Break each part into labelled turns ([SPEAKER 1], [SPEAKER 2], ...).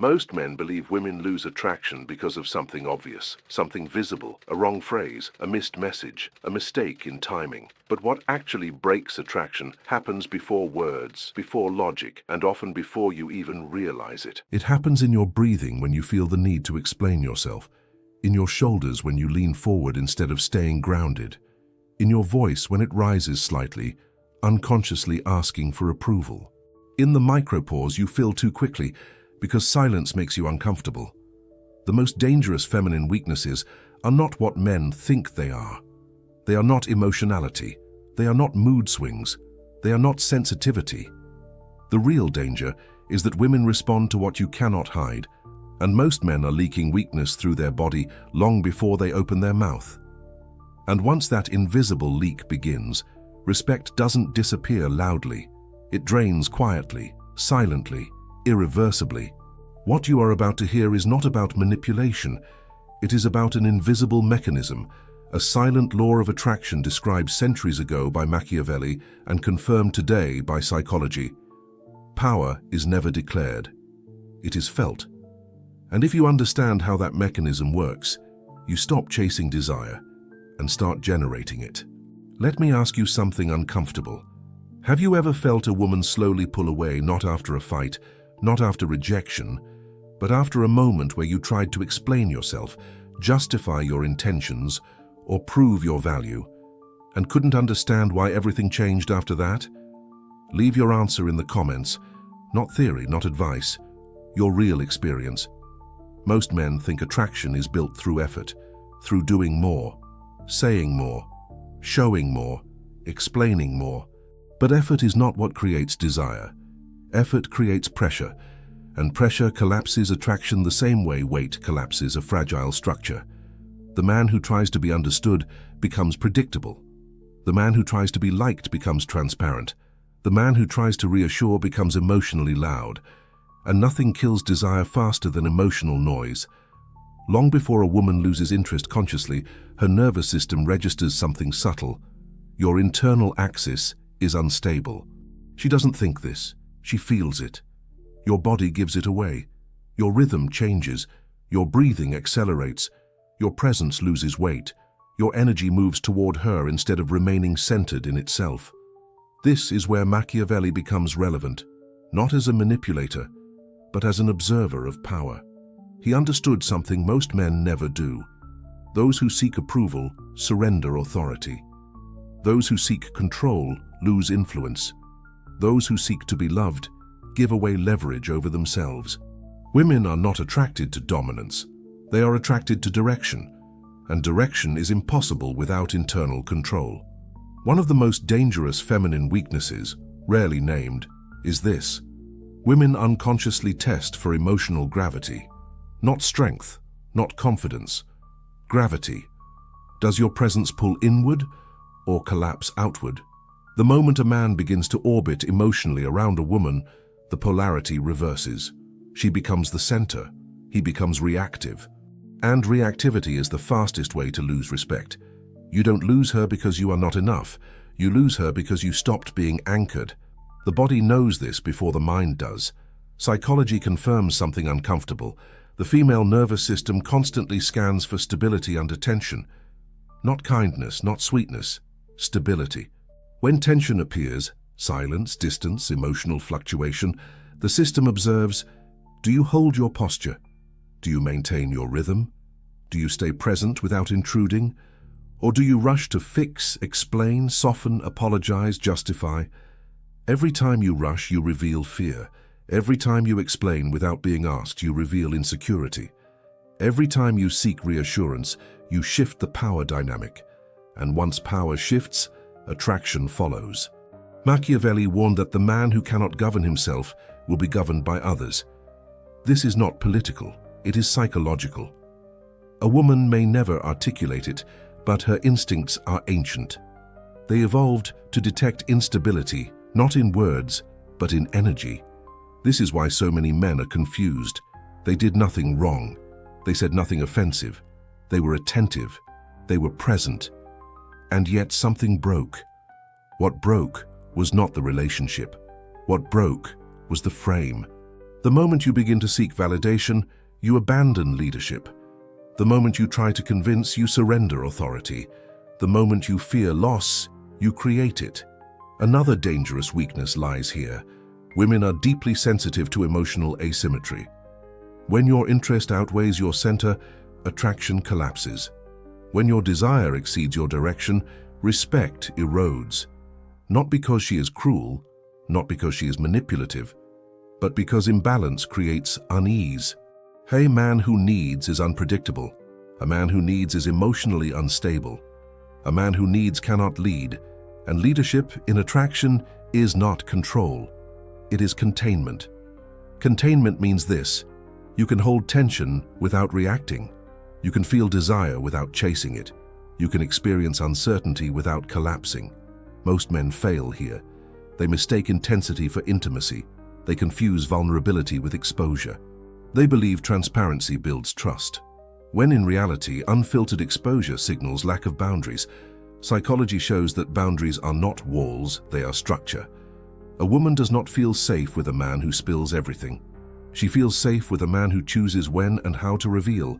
[SPEAKER 1] Most men believe women lose attraction because of something obvious, something visible, a wrong phrase, a missed message, a mistake in timing. But what actually breaks attraction happens before words, before logic, and often before you even realize it.
[SPEAKER 2] It happens in your breathing when you feel the need to explain yourself, in your shoulders when you lean forward instead of staying grounded, in your voice when it rises slightly, unconsciously asking for approval. In the micropause you fill too quickly, because silence makes you uncomfortable. The most dangerous feminine weaknesses are not what men think they are. They are not emotionality. They are not mood swings. They are not sensitivity. The real danger is that women respond to what you cannot hide, and most men are leaking weakness through their body long before they open their mouth. And once that invisible leak begins, respect doesn't disappear loudly. It drains quietly, silently, irreversibly. What you are about to hear is not about manipulation. It is about an invisible mechanism, a silent law of attraction described centuries ago by Machiavelli and confirmed today by psychology. Power is never declared. It is felt. And if you understand how that mechanism works, you stop chasing desire and start generating it. Let me ask you something uncomfortable. Have you ever felt a woman slowly pull away, not after a fight, not after rejection, but after a moment where you tried to explain yourself, justify your intentions, or prove your value, and couldn't understand why everything changed after that? Leave your answer in the comments. Not theory, not advice. Your real experience. Most men think attraction is built through effort, through doing more, saying more, showing more, explaining more. But effort is not what creates desire. Effort creates pressure, and pressure collapses attraction the same way weight collapses a fragile structure. The man who tries to be understood becomes predictable. The man who tries to be liked becomes transparent. The man who tries to reassure becomes emotionally loud. And nothing kills desire faster than emotional noise. Long before a woman loses interest consciously, her nervous system registers something subtle. Your internal axis is unstable. She doesn't think this. She feels it. Your body gives it away. Your rhythm changes. Your breathing accelerates. Your presence loses weight. Your energy moves toward her instead of remaining centered in itself. This is where Machiavelli becomes relevant, not as a manipulator, but as an observer of power. He understood something most men never do. Those who seek approval surrender authority. Those who seek control lose influence. Those who seek to be loved give away leverage over themselves. Women are not attracted to dominance. They are attracted to direction, and direction is impossible without internal control. One of the most dangerous feminine weaknesses, rarely named, is this. Women unconsciously test for emotional gravity. Not strength, not confidence. Gravity. Does your presence pull inward or collapse outward? The moment a man begins to orbit emotionally around a woman, the polarity reverses. She becomes the center. He becomes reactive. And reactivity is the fastest way to lose respect. You don't lose her because you are not enough. You lose her because you stopped being anchored. The body knows this before the mind does. Psychology confirms something uncomfortable. The female nervous system constantly scans for stability under tension. Not kindness, not sweetness, stability. When tension appears, silence, distance, emotional fluctuation, the system observes, do you hold your posture? Do you maintain your rhythm? Do you stay present without intruding? Or do you rush to fix, explain, soften, apologize, justify? Every time you rush, you reveal fear. Every time you explain without being asked, you reveal insecurity. Every time you seek reassurance, you shift the power dynamic. And once power shifts, attraction follows. Machiavelli warned that the man who cannot govern himself will be governed by others. This is not political, it is psychological. A woman may never articulate it, but her instincts are ancient. They evolved to detect instability, not in words, but in energy. This is why so many men are confused. They did nothing wrong. They said nothing offensive. They were attentive. They were present. And yet something broke. What broke was not the relationship. What broke was the frame. The moment you begin to seek validation, you abandon leadership. The moment you try to convince, you surrender authority. The moment you fear loss, you create it. Another dangerous weakness lies here. Women are deeply sensitive to emotional asymmetry. When your interest outweighs your center, attraction collapses. When your desire exceeds your direction, respect erodes. Not because she is cruel, not because she is manipulative, but because imbalance creates unease. A man who needs is unpredictable. A man who needs is emotionally unstable. A man who needs cannot lead, and leadership in attraction is not control. It is containment. Containment means this: you can hold tension without reacting. You can feel desire without chasing it. You can experience uncertainty without collapsing. Most men fail here. They mistake intensity for intimacy. They confuse vulnerability with exposure. They believe transparency builds trust, when in reality, unfiltered exposure signals lack of boundaries. Psychology shows that boundaries are not walls, they are structure. A woman does not feel safe with a man who spills everything. She feels safe with a man who chooses when and how to reveal.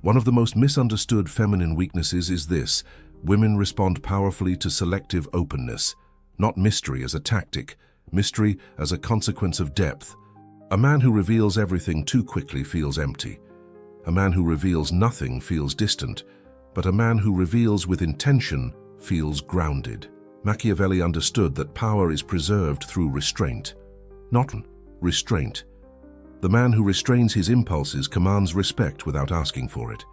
[SPEAKER 2] One of the most misunderstood feminine weaknesses is this: women respond powerfully to selective openness, not mystery as a tactic, mystery as a consequence of depth. A man who reveals everything too quickly feels empty. A man who reveals nothing feels distant, but a man who reveals with intention feels grounded. Machiavelli understood that power is preserved through restraint, not restraint. The man who restrains his impulses commands respect without asking for it.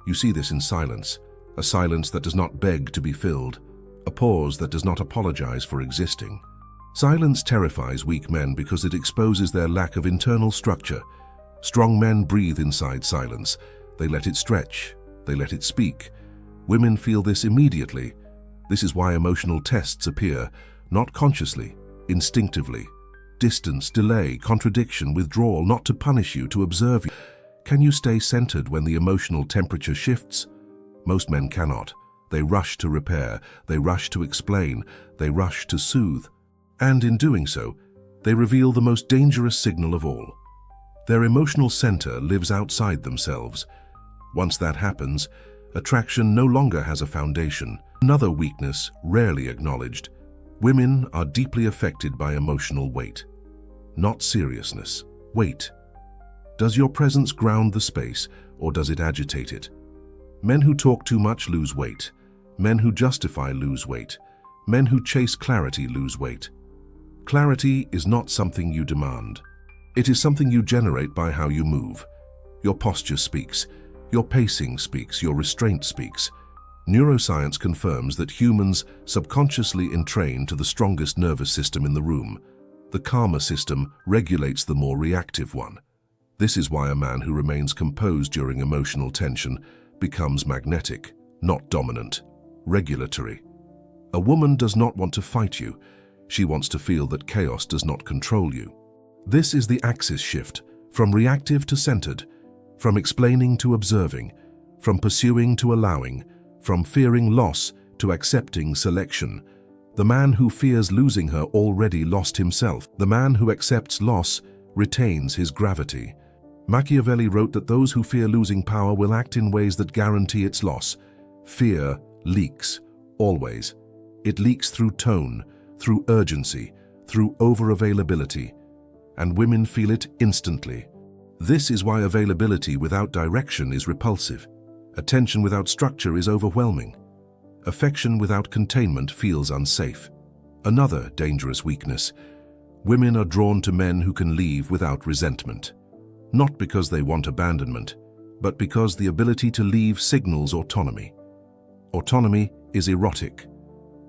[SPEAKER 2] You see this in silence, a silence that does not beg to be filled, a pause that does not apologize for existing. Silence terrifies weak men because it exposes their lack of internal structure. Strong men breathe inside silence. They let it stretch. They let it speak. Women feel this immediately. This is why emotional tests appear, not consciously, instinctively. Distance, delay, contradiction, withdrawal, not to punish you, to observe you. Can you stay centered when the emotional temperature shifts? Most men cannot. They rush to repair. They rush to explain. They rush to soothe. And in doing so, they reveal the most dangerous signal of all. Their emotional center lives outside themselves. Once that happens, attraction no longer has a foundation. Another weakness, rarely acknowledged: women are deeply affected by emotional weight. Not seriousness, weight. Does your presence ground the space, or does it agitate it? Men who talk too much lose weight. Men who justify lose weight. Men who chase clarity lose weight. Clarity is not something you demand. It is something you generate by how you move. Your posture speaks. Your pacing speaks. Your restraint speaks. Neuroscience confirms that humans subconsciously entrain to the strongest nervous system in the room. The calmer system regulates the more reactive one. This is why a man who remains composed during emotional tension becomes magnetic, not dominant, regulatory. A woman does not want to fight you. She wants to feel that chaos does not control you. This is the axis shift, from reactive to centered, from explaining to observing, from pursuing to allowing, from fearing loss to accepting selection. The man who fears losing her already lost himself. The man who accepts loss retains his gravity. Machiavelli wrote that those who fear losing power will act in ways that guarantee its loss. Fear leaks, always. It leaks through tone, through urgency, through over-availability, and women feel it instantly. This is why availability without direction is repulsive. Attention without structure is overwhelming. Affection without containment feels unsafe. Another dangerous weakness: women are drawn to men who can leave without resentment. Not because they want abandonment, but because the ability to leave signals autonomy. Autonomy is erotic.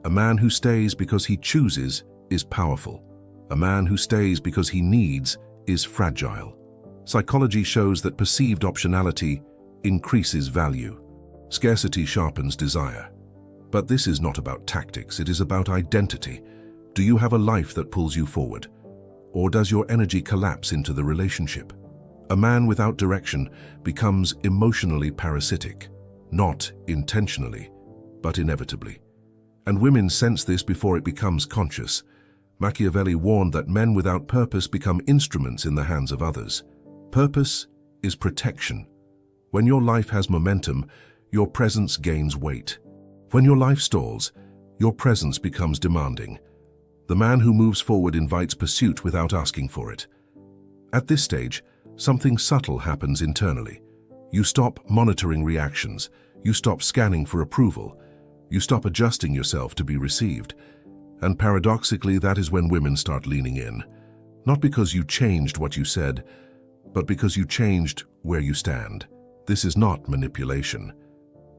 [SPEAKER 2] A man who stays because he chooses is powerful. A man who stays because he needs is fragile. Psychology shows that perceived optionality increases value. Scarcity sharpens desire. But this is not about tactics, it is about identity. Do you have a life that pulls you forward? Or does your energy collapse into the relationship? A man without direction becomes emotionally parasitic, not intentionally, but inevitably. And women sense this before it becomes conscious. Machiavelli warned that men without purpose become instruments in the hands of others. Purpose is protection. When your life has momentum, your presence gains weight. When your life stalls, your presence becomes demanding. The man who moves forward invites pursuit without asking for it. At this stage, something subtle happens internally. You stop monitoring reactions. You stop scanning for approval. You stop adjusting yourself to be received. And paradoxically, that is when women start leaning in. Not because you changed what you said, but because you changed where you stand. This is not manipulation.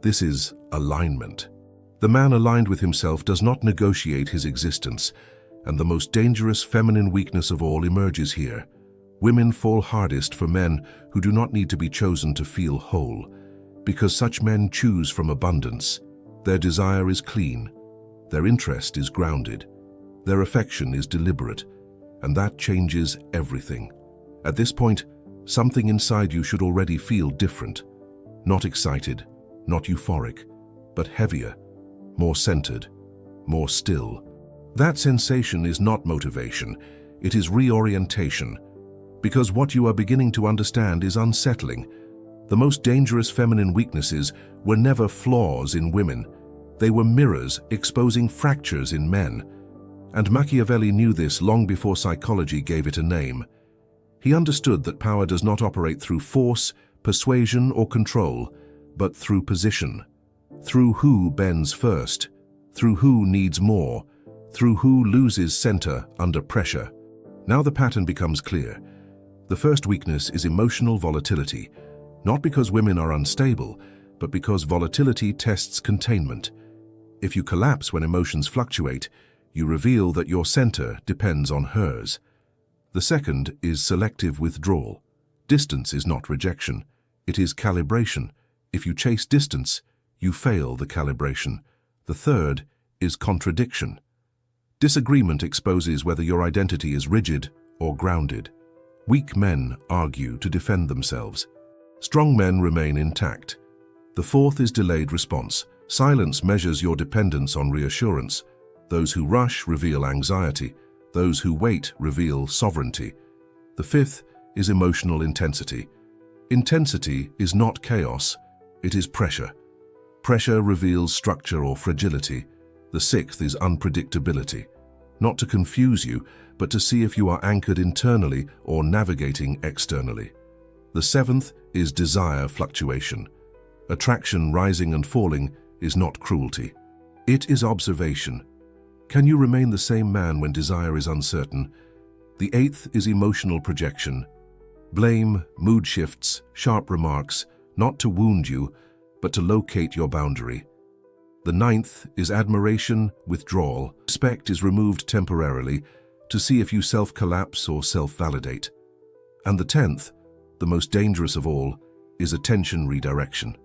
[SPEAKER 2] This is alignment. The man aligned with himself does not negotiate his existence, and the most dangerous feminine weakness of all emerges here. Women fall hardest for men who do not need to be chosen to feel whole, because such men choose from abundance. Their desire is clean. Their interest is grounded. Their affection is deliberate, and that changes everything. At this point, something inside you should already feel different. Not excited, not euphoric, but heavier, more centered, more still. That sensation is not motivation, it is reorientation. Because what you are beginning to understand is unsettling. The most dangerous feminine weaknesses were never flaws in women. They were mirrors exposing fractures in men. And Machiavelli knew this long before psychology gave it a name. He understood that power does not operate through force, persuasion, or control, but through position. Through who bends first, through who needs more, through who loses center under pressure. Now the pattern becomes clear. The first weakness is emotional volatility, not because women are unstable, but because volatility tests containment. If you collapse when emotions fluctuate, you reveal that your center depends on hers. The second is selective withdrawal. Distance is not rejection, it is calibration. If you chase distance, you fail the calibration. The third is contradiction. Disagreement exposes whether your identity is rigid or grounded. Weak men argue to defend themselves. Strong men remain intact. The fourth is delayed response. Silence measures your dependence on reassurance. Those who rush reveal anxiety. Those who wait reveal sovereignty. The fifth is emotional intensity. Intensity is not chaos, it is pressure. Pressure reveals structure or fragility. The sixth is unpredictability. Not to confuse you, but to see if you are anchored internally or navigating externally. The seventh is desire fluctuation. Attraction rising and falling is not cruelty. It is observation. Can you remain the same man when desire is uncertain? The eighth is emotional projection. Blame, mood shifts, sharp remarks, not to wound you, but to locate your boundary. The ninth is admiration, withdrawal. Respect is removed temporarily to see if you self-collapse or self-validate. And the 10th, the most dangerous of all, is attention redirection.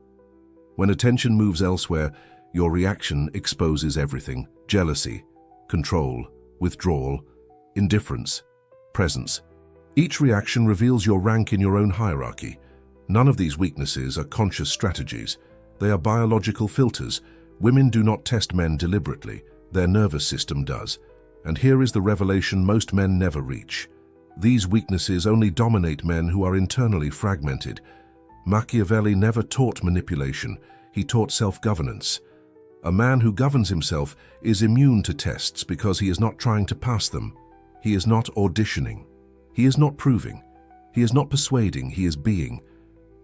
[SPEAKER 2] When attention moves elsewhere, your reaction exposes everything: jealousy, control, withdrawal, indifference, presence. Each reaction reveals your rank in your own hierarchy. None of these weaknesses are conscious strategies. They are biological filters. Women do not test men deliberately. Their nervous system does. And here is the revelation most men never reach. These weaknesses only dominate men who are internally fragmented. Machiavelli never taught manipulation. He taught self-governance. A man who governs himself is immune to tests because he is not trying to pass them. He is not auditioning. He is not proving. He is not persuading. He is being.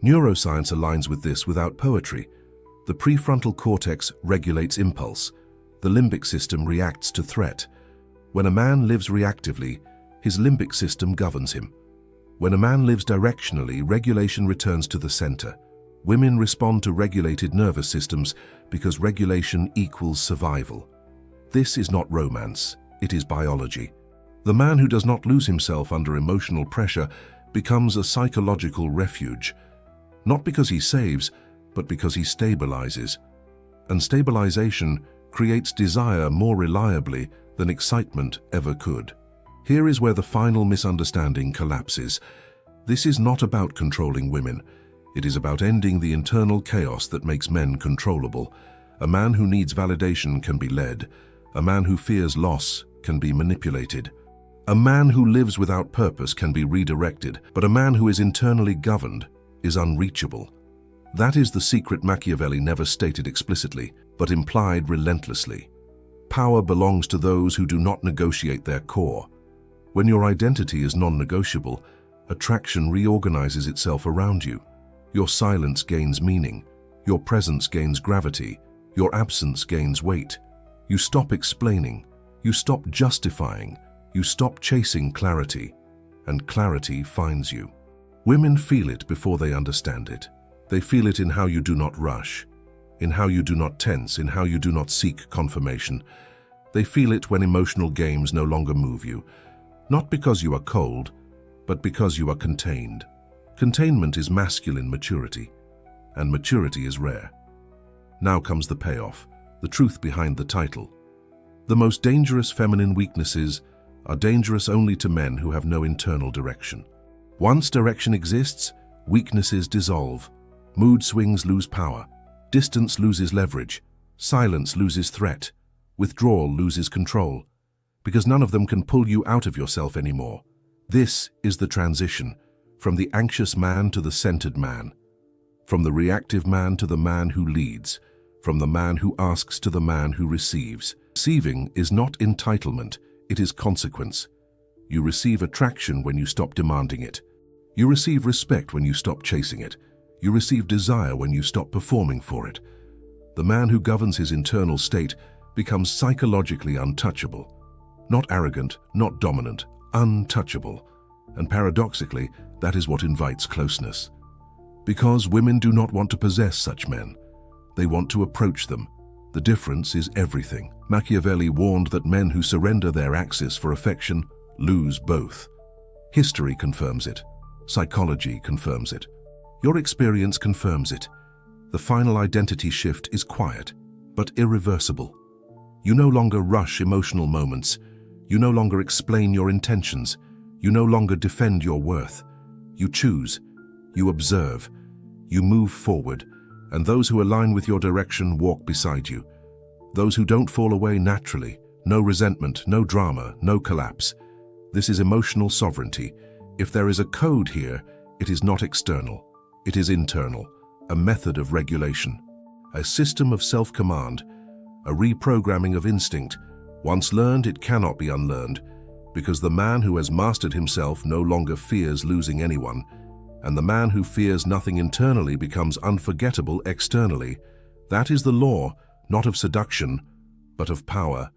[SPEAKER 2] Neuroscience aligns with this without poetry. The prefrontal cortex regulates impulse. The limbic system reacts to threat. When a man lives reactively, his limbic system governs him. When a man lives directionally, regulation returns to the center. Women respond to regulated nervous systems because regulation equals survival. This is not romance, it is biology. The man who does not lose himself under emotional pressure becomes a psychological refuge, not because he saves, but because he stabilizes. And stabilization creates desire more reliably than excitement ever could. Here is where the final misunderstanding collapses. This is not about controlling women. It is about ending the internal chaos that makes men controllable. A man who needs validation can be led. A man who fears loss can be manipulated. A man who lives without purpose can be redirected, but a man who is internally governed is unreachable. That is the secret Machiavelli never stated explicitly, but implied relentlessly. Power belongs to those who do not negotiate their core. When your identity is non-negotiable, attraction reorganizes itself around you. Your silence gains meaning. Your presence gains gravity. Your absence gains weight. You stop explaining. You stop justifying. You stop chasing clarity, and clarity finds you. Women feel it before they understand it. They feel it in how you do not rush, in how you do not tense, in how you do not seek confirmation. They feel it when emotional games no longer move you, not because you are cold, but because you are contained. Containment is masculine maturity, and maturity is rare. Now comes the payoff, the truth behind the title. The most dangerous feminine weaknesses are dangerous only to men who have no internal direction. Once direction exists, weaknesses dissolve. Mood swings lose power. Distance loses leverage. Silence loses threat. Withdrawal loses control. Because none of them can pull you out of yourself anymore. This is the transition, from the anxious man to the centered man. From the reactive man to the man who leads. From the man who asks to the man who receives. Receiving is not entitlement, it is consequence. You receive attraction when you stop demanding it. You receive respect when you stop chasing it. You receive desire when you stop performing for it. The man who governs his internal state becomes psychologically untouchable. Not arrogant, not dominant, untouchable. And paradoxically, that is what invites closeness. Because women do not want to possess such men. They want to approach them. The difference is everything. Machiavelli warned that men who surrender their axis for affection lose both. History confirms it. Psychology confirms it. Your experience confirms it. The final identity shift is quiet, but irreversible. You no longer rush emotional moments. You no longer explain your intentions. You no longer defend your worth. You choose. You observe. You move forward, and those who align with your direction walk beside you. Those who don't fall away naturally. No resentment, no drama, no collapse. This is emotional sovereignty. If there is a code here, it is not external. It is internal, a method of regulation, a system of self-command, a reprogramming of instinct. Once learned, it cannot be unlearned, because the man who has mastered himself no longer fears losing anyone, and the man who fears nothing internally becomes unforgettable externally. That is the law, not of seduction, but of power.